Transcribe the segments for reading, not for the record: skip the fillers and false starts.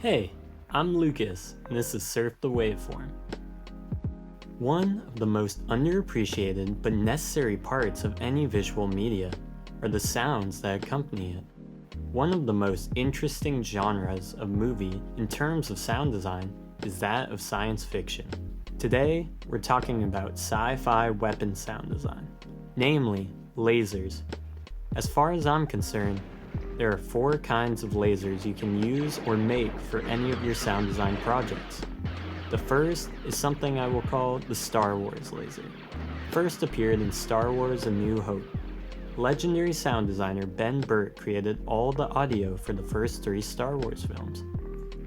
Hey, I'm Lucas, and this is Surf the Waveform. One of the most underappreciated but necessary parts of any visual media are the sounds that accompany it. One of the most interesting genres of movie in terms of sound design is that of science fiction. Today, we're talking about sci-fi weapon sound design, namely lasers. As far as I'm concerned, there are 4 kinds of lasers you can use or make for any of your sound design projects. The first is something I will call the Star Wars laser. First appeared in Star Wars: A New Hope. Legendary sound designer Ben Burtt created all the audio for the first 3 Star Wars films.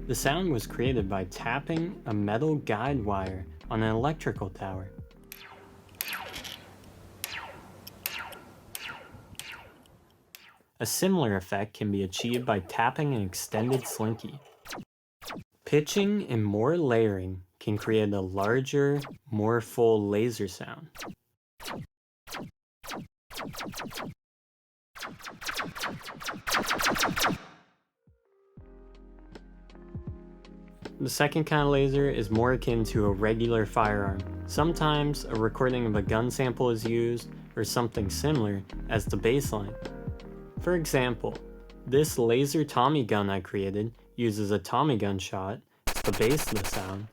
The sound was created by tapping a metal guide wire on an electrical tower. A similar effect can be achieved by tapping an extended slinky. Pitching and more layering can create a larger, more full laser sound. The second kind of laser is more akin to a regular firearm. Sometimes a recording of a gun sample is used, or something similar as the baseline. For example, this laser Tommy gun I created uses a Tommy gun shot as the base of the sound.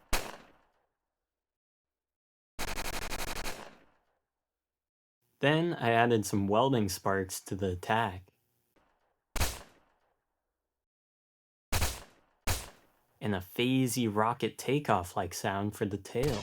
Then I added some welding sparks to the attack. And a phasey rocket takeoff-like sound for the tail.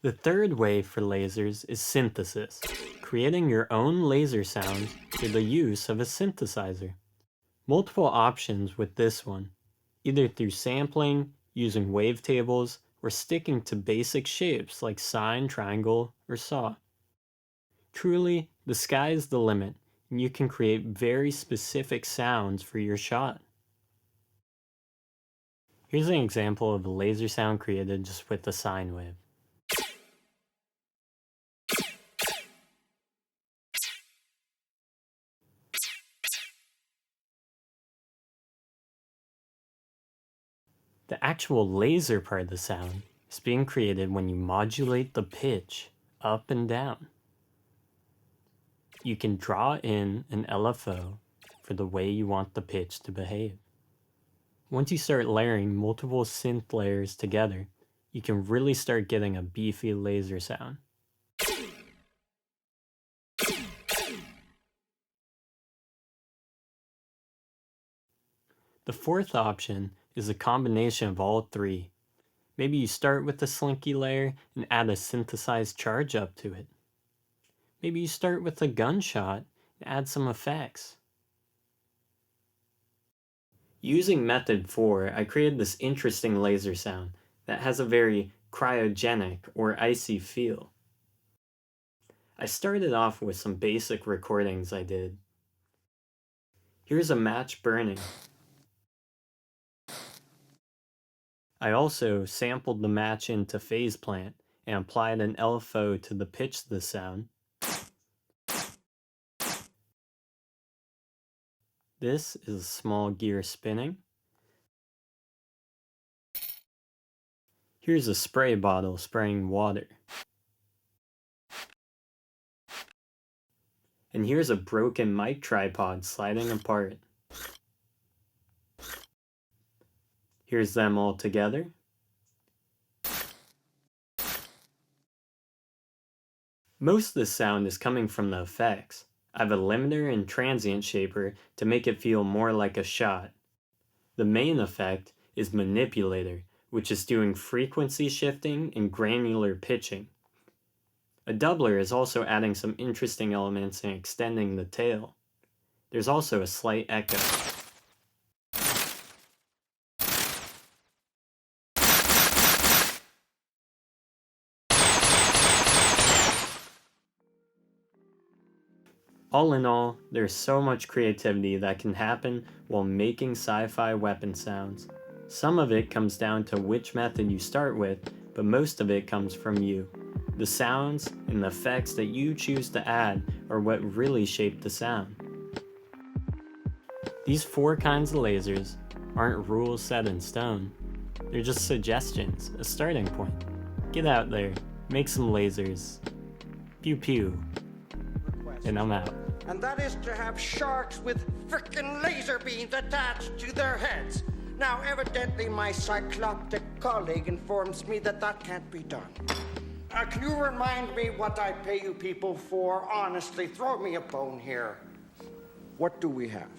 The third way for lasers is synthesis, creating your own laser sounds through the use of a synthesizer. Multiple options with this one, either through sampling, using wavetables, or sticking to basic shapes like sine, triangle, or saw. Truly, the sky is the limit, and you can create very specific sounds for your shot. Here's an example of a laser sound created just with a sine wave. The actual laser part of the sound is being created when you modulate the pitch up and down. You can draw in an LFO for the way you want the pitch to behave. Once you start layering multiple synth layers together, you can really start getting a beefy laser sound. The fourth option is a combination of all 3. Maybe you start with a slinky layer and add a synthesized charge up to it. Maybe you start with a gunshot and add some effects. Using method 4, I created this interesting laser sound that has a very cryogenic or icy feel. I started off with some basic recordings I did. Here's a match burning. I also sampled the match into Phase Plant and applied an LFO to the pitch of the sound. This is a small gear spinning. Here's a spray bottle spraying water. And here's a broken mic tripod sliding apart. Here's them all together. Most of the sound is coming from the effects. I have a limiter and transient shaper to make it feel more like a shot. The main effect is manipulator, which is doing frequency shifting and granular pitching. A doubler is also adding some interesting elements and extending the tail. There's also a slight echo. All in all, there's so much creativity that can happen while making sci-fi weapon sounds. Some of it comes down to which method you start with, but most of it comes from you. The sounds and the effects that you choose to add are what really shape the sound. These 4 kinds of lasers aren't rules set in stone. They're just suggestions, a starting point. Get out there, make some lasers. Pew pew. And I'm out. And that is to have sharks with frickin' laser beams attached to their heads. Now, evidently, my cycloptic colleague informs me that that can't be done. Can you remind me what I pay you people for? Honestly, throw me a bone here. What do we have?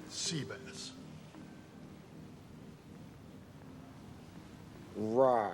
Sea bass. Right.